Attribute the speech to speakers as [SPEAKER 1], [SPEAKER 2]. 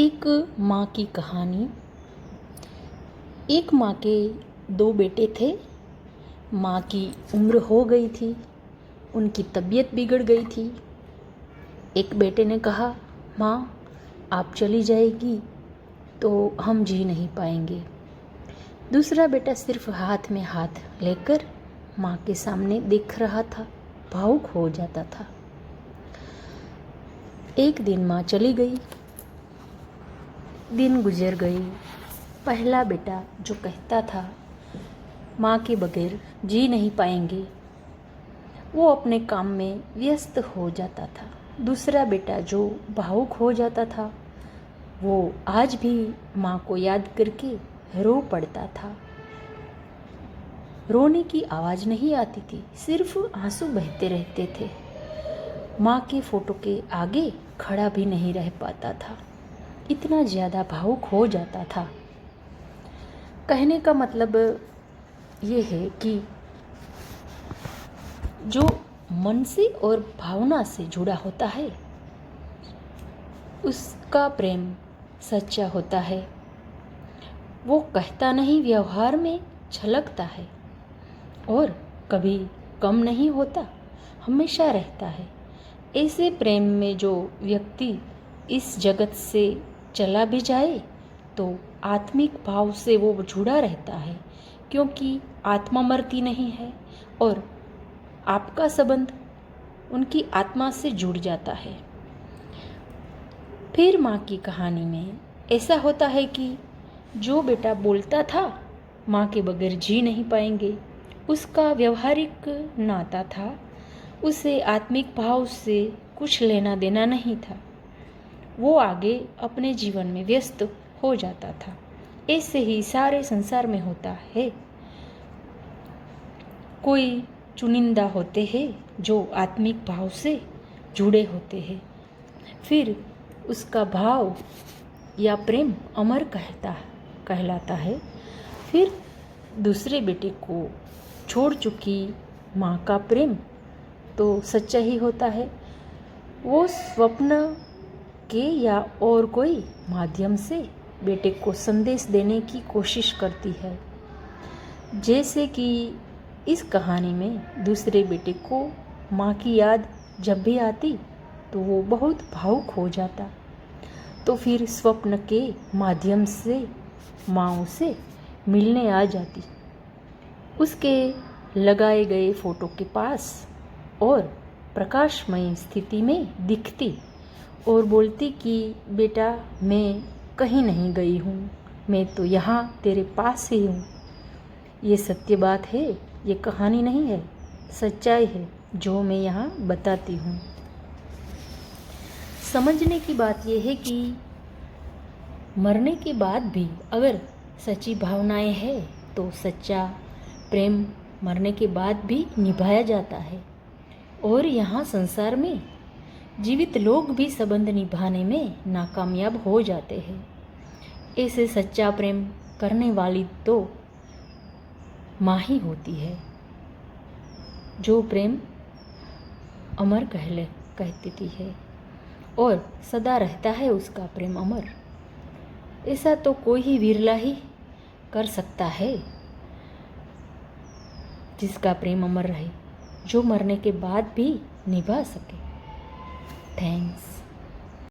[SPEAKER 1] एक माँ की कहानी। एक माँ के दो बेटे थे। माँ की उम्र हो गई थी, उनकी तबीयत बिगड़ गई थी। एक बेटे ने कहा, माँ आप चली जाएगी तो हम जी नहीं पाएंगे। दूसरा बेटा सिर्फ हाथ में हाथ लेकर माँ के सामने देख रहा था, भावुक हो जाता था। एक दिन माँ चली गई, दिन गुजर गई। पहला बेटा जो कहता था माँ के बगैर जी नहीं पाएंगे, वो अपने काम में व्यस्त हो जाता था। दूसरा बेटा जो भावुक हो जाता था, वो आज भी माँ को याद करके रो पड़ता था। रोने की आवाज़ नहीं आती थी, सिर्फ आंसू बहते रहते थे। माँ के फोटो के आगे खड़ा भी नहीं रह पाता था, इतना ज़्यादा भावुक हो जाता था। कहने का मतलब ये है कि जो मन से और भावना से जुड़ा होता है, उसका प्रेम सच्चा होता है। वो कहता नहीं, व्यवहार में झलकता है और कभी कम नहीं होता, हमेशा रहता है। ऐसे प्रेम में जो व्यक्ति इस जगत से चला भी जाए तो आत्मिक भाव से वो जुड़ा रहता है, क्योंकि आत्मा मरती नहीं है और आपका संबंध उनकी आत्मा से जुड़ जाता है। फिर माँ की कहानी में ऐसा होता है कि जो बेटा बोलता था माँ के बगैर जी नहीं पाएंगे, उसका व्यवहारिक नाता था, उसे आत्मिक भाव से कुछ लेना देना नहीं था। वो आगे अपने जीवन में व्यस्त हो जाता था। ऐसे ही सारे संसार में होता है। कोई चुनिंदा होते हैं जो आत्मिक भाव से जुड़े होते हैं, फिर उसका भाव या प्रेम अमर कहलाता है। फिर दूसरे बेटे को छोड़ चुकी माँ का प्रेम तो सच्चा ही होता है। वो स्वप्न के या और कोई माध्यम से बेटे को संदेश देने की कोशिश करती है। जैसे कि इस कहानी में दूसरे बेटे को माँ की याद जब भी आती तो वो बहुत भावुक हो जाता, तो फिर स्वप्न के माध्यम से माँ उसे मिलने आ जाती, उसके लगाए गए फोटो के पास और प्रकाशमय स्थिति में दिखती और बोलती कि बेटा मैं कहीं नहीं गई हूँ, मैं तो यहाँ तेरे पास ही हूँ। ये सत्य बात है, ये कहानी नहीं है, सच्चाई है जो मैं यहाँ बताती हूँ। समझने की बात यह है कि मरने के बाद भी अगर सच्ची भावनाएं हैं तो सच्चा प्रेम मरने के बाद भी निभाया जाता है। और यहाँ संसार में जीवित लोग भी संबंध निभाने में नाकामयाब हो जाते हैं। ऐसे सच्चा प्रेम करने वाली तो माँ ही होती है, जो प्रेम अमर कहती है और सदा रहता है उसका प्रेम अमर। ऐसा तो कोई ही विरला ही कर सकता है जिसका प्रेम अमर रहे, जो मरने के बाद भी निभा सके। थैंक्स।